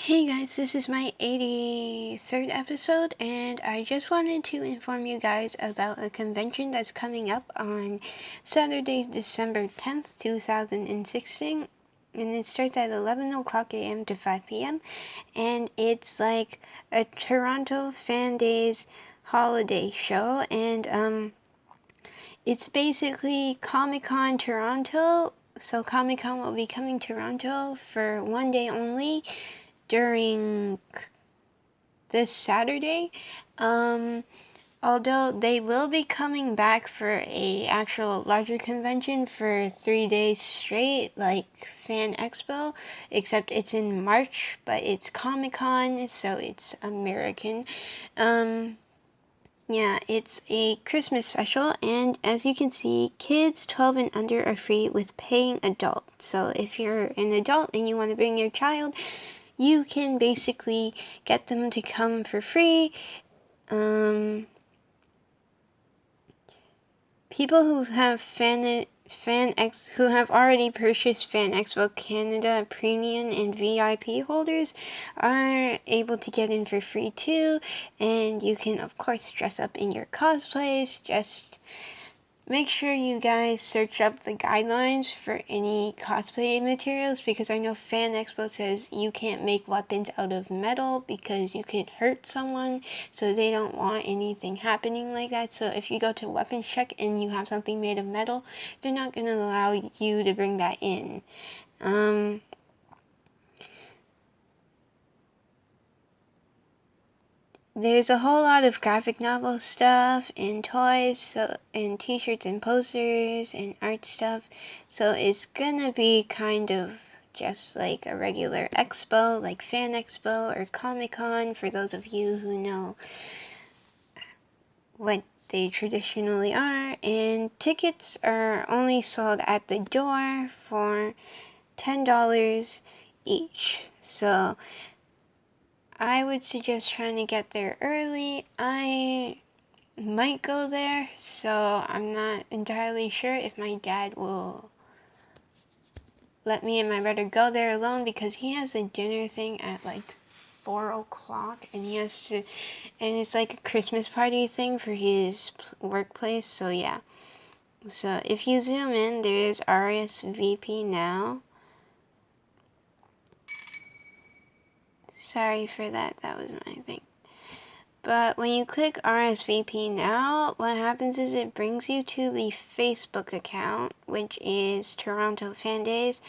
Hey guys, this is my 83rd episode, and I just wanted to inform you guys about a convention that's coming up on Saturday, December 10th, 2016, and it starts at 11 o'clock a.m. to 5 p.m., and it's like a Toronto Fan Days holiday show, and it's basically Comic-Con Toronto. So Comic-Con will be coming to Toronto for one day only during this Saturday. Although they will be coming back for a actual larger convention for 3 days straight, like Fan Expo, except it's in March, but it's Comic-Con, so it's American. Yeah, it's a Christmas special, and as you can see, kids 12 and under are free with paying adults. So if you're an adult and you want to bring your child, you can basically get them to come for free. People who have who have already purchased Fan Expo Canada Premium and VIP holders are able to get in for free too, and you can of course dress up in your cosplays. Just make sure you guys search up the guidelines for any cosplay materials, because I know Fan Expo says you can't make weapons out of metal because you could hurt someone, so they don't want anything happening like that. So if you go to weapons check and you have something made of metal, they're not going to allow you to bring that in. There's a whole lot of graphic novel stuff and toys, and t-shirts and posters and art stuff. So it's gonna be kind of just like a regular expo, like Fan Expo or Comic-Con, for those of you who know what they traditionally are. And tickets are only sold at the door for $10 each. So I would suggest trying to get there early. I might go there, so I'm not entirely sure if my dad will let me and my brother go there alone, because he has a dinner thing at like 4 o'clock, and he has to, and it's like a Christmas party thing for his workplace. So yeah, so if you zoom in, there's RSVP now. Sorry for that, that was my thing. But when you click RSVP now, what happens is it brings you to the Facebook account, which is Toronto Fan Days.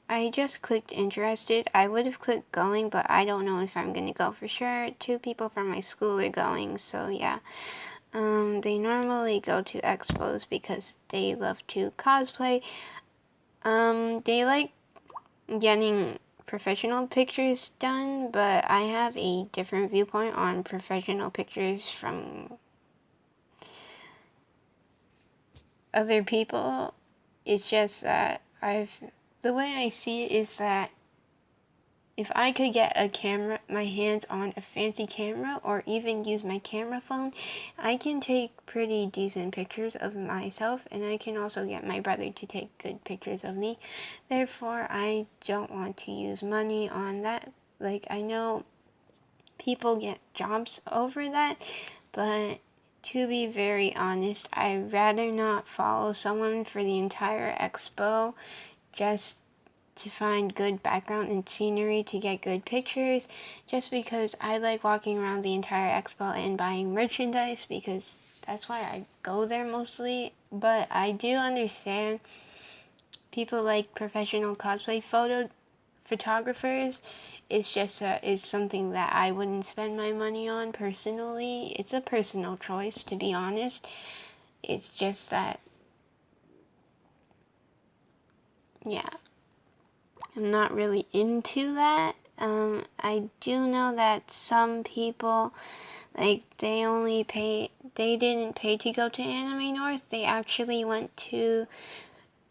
I just clicked interested. I would have clicked going, but I don't know if I'm going to go for sure. 2 people from my school are going, so yeah. They normally go to expos because they love to cosplay. They like getting professional pictures done, but I have a different viewpoint on professional pictures from other people. It's just that the way I see it is that if I could get a camera, my hands on a fancy camera, or even use my camera phone, I can take pretty decent pictures of myself, and I can also get my brother to take good pictures of me. Therefore, I don't want to use money on that. Like, I know people get jobs over that, but to be very honest, I'd rather not follow someone for the entire expo just to find good background and scenery to get good pictures, just because I like walking around the entire expo and buying merchandise, because that's why I go there mostly. But I do understand people like professional cosplay photographers. It's just is something that I wouldn't spend my money on personally. It's a personal choice, to be honest. It's just that, yeah, I'm not really into that. I do know that some people, like, they didn't pay to go to Anime North. They actually went to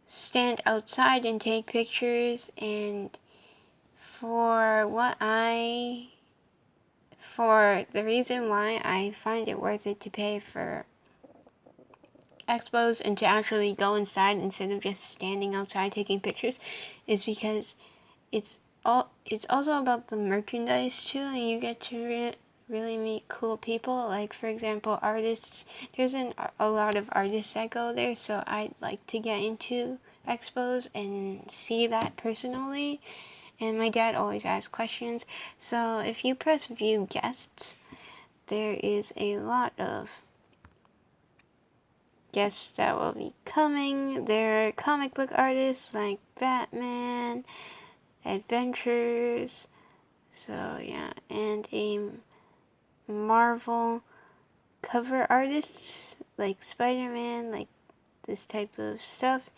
stand outside and take pictures, and for the reason why I find it worth it to pay for expos and to actually go inside instead of just standing outside taking pictures, is because it's it's also about the merchandise too, and you get to really meet cool people. Like, for example, artists. There's a lot of artists that go there, so I'd like to get into expos and see that personally. And my dad always asks questions, so if you press view guests, there is a lot of guests that will be coming. There are comic book artists like Batman, Adventures, so yeah, and a Marvel cover artists like Spider-Man, like this type of stuff,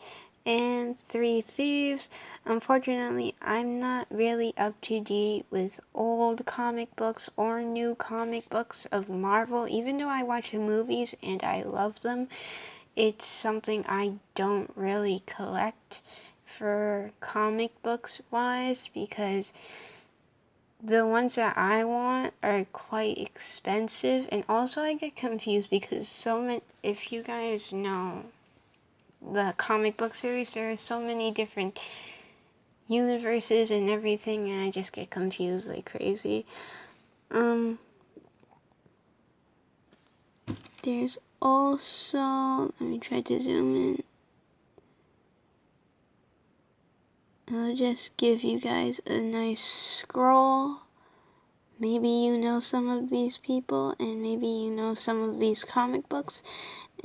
and Three Thieves. Unfortunately, I'm not really up to date with old comic books or new comic books of Marvel, even though I watch the movies and I love them. It's something I don't really collect for comic books wise, because the ones that I want are quite expensive, and also I get confused because if you guys know the comic book series, there are so many different universes and everything, and I just get confused like crazy. There's also, let me try to zoom in. I'll just give you guys a nice scroll. Maybe you know some of these people, and maybe you know some of these comic books,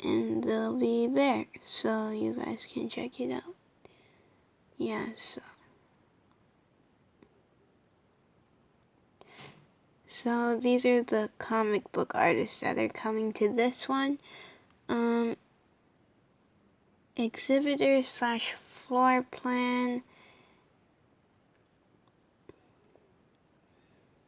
and they'll be there, so you guys can check it out. Yeah, so these are the comic book artists that are coming to this one. Exhibitors / floor plan.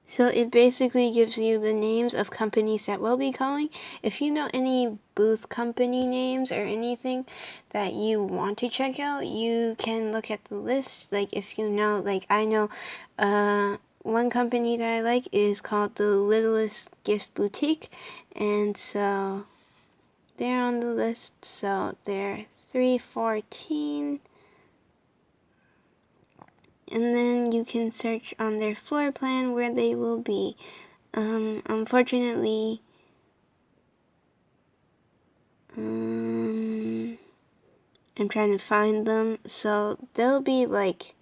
So it basically gives you the names of companies that will be going. If you know any booth company names or anything that you want to check out, you can look at the list. Like, if you know, like I know one company that I like is called the Littlest Gift Boutique, and so they're on the list. So they're 314. And then you can search on their floor plan where they will be. Unfortunately, I'm trying to find them, so they'll be like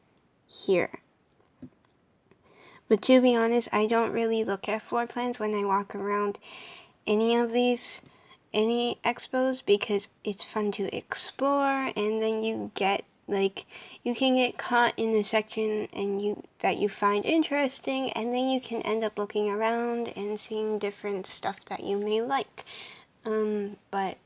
here. But to be honest, I don't really look at floor plans when I walk around any expos, because it's fun to explore, and then you get you can get caught in a section that you find interesting, and then you can end up looking around and seeing different stuff that you may like. But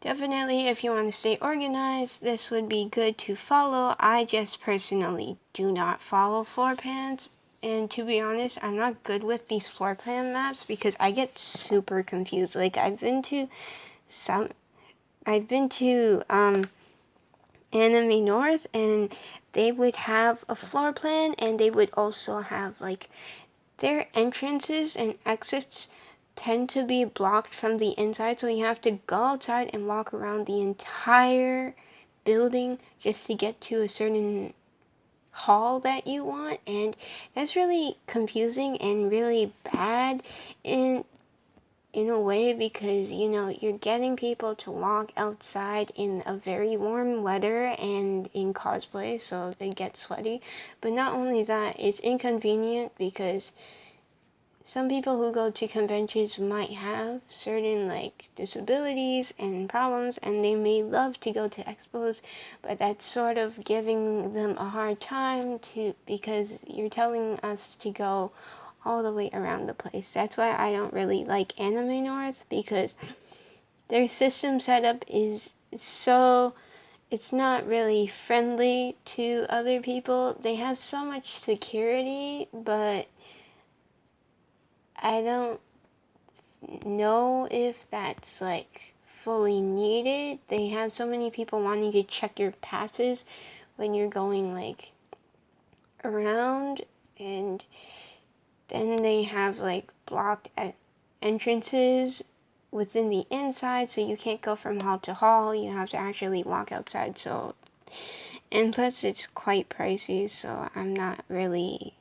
definitely, if you want to stay organized, this would be good to follow. I just personally do not follow floor plans, and to be honest, I'm not good with these floor plan maps because I get super confused. Like, I've been to Anime North, and they would have a floor plan, and they would also have like their entrances and exits tend to be blocked from the inside, so you have to go outside and walk around the entire building just to get to a certain hall that you want, and that's really confusing and really bad in a way, because you're getting people to walk outside in a very warm weather and in cosplay, so they get sweaty. But not only that, it's inconvenient because some people who go to conventions might have certain disabilities and problems, and they may love to go to expos, but that's sort of giving them a hard time because you're telling us to go all the way around the place. That's why I don't really like Anime North, because their system setup is so, it's not really friendly to other people. They have so much security, but I don't know if that's fully needed. They have so many people wanting to check your passes when you're going around, and then they have blocked entrances within the inside, so you can't go from hall to hall. You have to actually walk outside, so And plus it's quite pricey, so I'm not really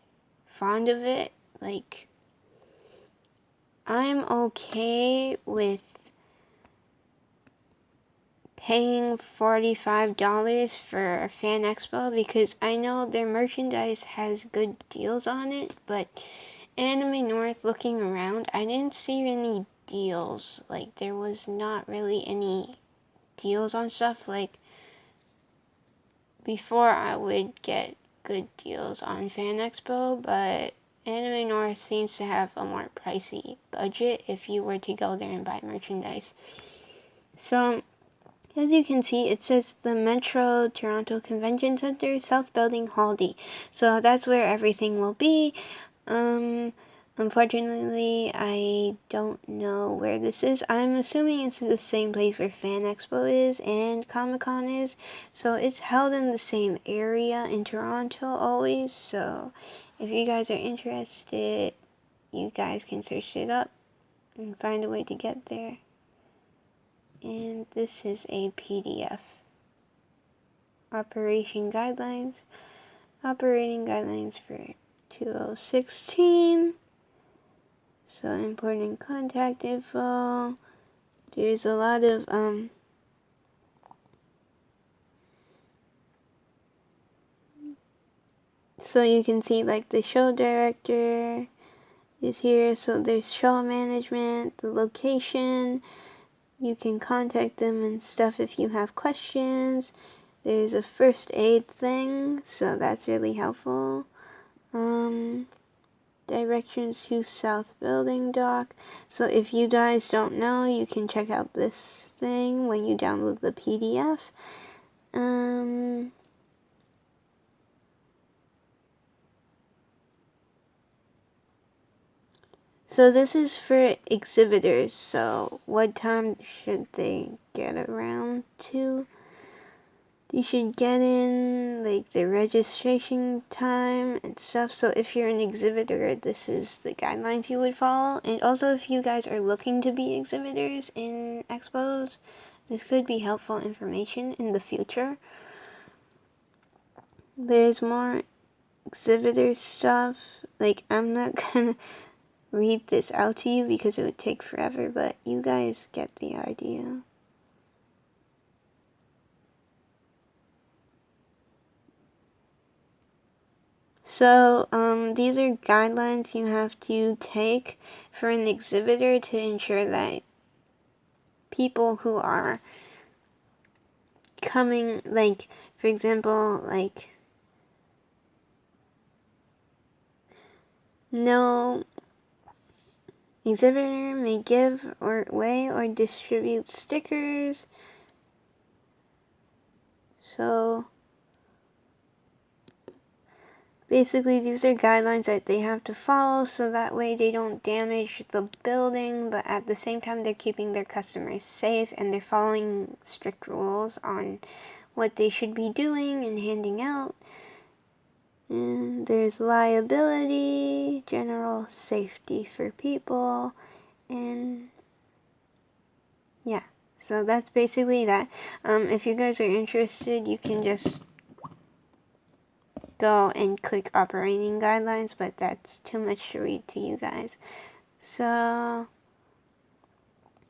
fond of it. Like, I'm okay with paying $45 for a fan expo because I know their merchandise has good deals on it, but Anime North, looking around, I didn't see any deals. Like, there was not really any deals on stuff. Like, before I would get good deals on Fan Expo, but Anime North seems to have a more pricey budget if you were to go there and buy merchandise. So, as you can see, it says the Metro Toronto Convention Center, South Building, Hall D. So that's where everything will be. Unfortunately, I don't know where this is. I'm assuming it's the same place where Fan Expo is and Comic Con is. So it's held in the same area in Toronto always. So if you guys are interested, you guys can search it up and find a way to get there. And this is a PDF. Operating guidelines for 2016. So important contact info. There's a lot of so you can see like the show director is here. So there's show management, the location. You can contact them and stuff if you have questions. There's a first aid thing, so that's really helpful. Directions to South Building Dock. So if you guys don't know, you can check out this thing when you download the PDF. So this is for exhibitors. So what time should they get around to? You should get in like the registration time and stuff. So if you're an exhibitor, this is the guidelines you would follow. And also if you guys are looking to be exhibitors in expos, this could be helpful information in the future. There's more exhibitor stuff. Like, I'm not gonna read this out to you because it would take forever, but you guys get the idea. So, these are guidelines you have to take for an exhibitor to ensure that people who are coming, like, for example, like, no exhibitor may give away or distribute stickers. So, basically, these are guidelines that they have to follow so that way they don't damage the building, but at the same time they're keeping their customers safe and they're following strict rules on what they should be doing and handing out. And there's liability, general safety for people, and yeah. So that's basically that. If you guys are interested, you can just go and click operating guidelines, but that's too much to read to you guys. So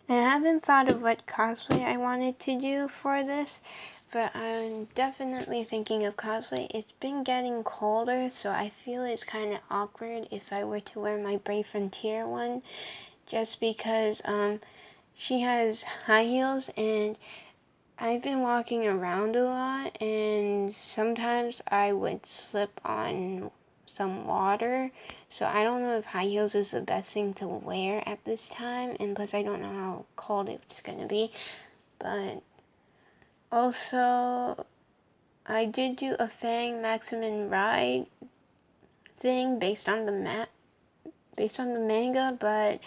I haven't thought of what cosplay I wanted to do for this, but I'm definitely thinking of cosplay. It's been getting colder, so I feel it's kind of awkward if I were to wear my Brave Frontier one, just because she has high heels and I've been walking around a lot, and sometimes I would slip on some water, so I don't know if high heels is the best thing to wear at this time, and plus I don't know how cold it's gonna be. But also, I did do a Fang Maximum Ride thing based on the manga, but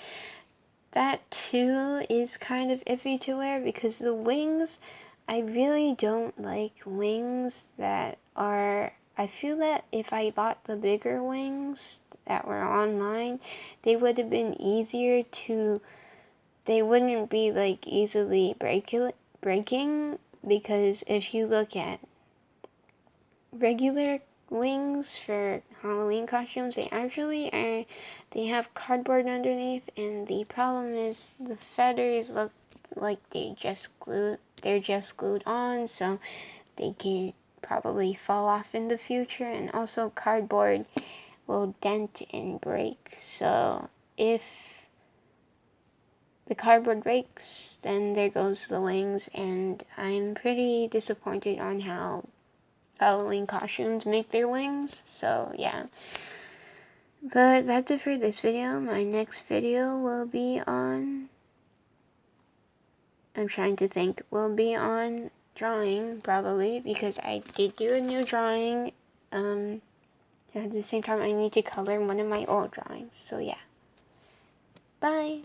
that too is kind of iffy to wear because the wings, I really don't like wings that are, I feel that if I bought the bigger wings that were online, they would have been easier to, they wouldn't be like easily breaking, because if you look at regular wings for Halloween costumes. They actually are, they have cardboard underneath, and the problem is the feathers look like they're just glued on, so they can probably fall off in the future, and also cardboard will dent and break, so if the cardboard breaks, then there goes the wings, and I'm pretty disappointed on how Halloween costumes make their wings, so yeah. But that's it for this video. My next video will be on, I'm trying to think, will be on drawing, probably, because I did do a new drawing. At the same time, I need to color one of my old drawings, so yeah. Bye!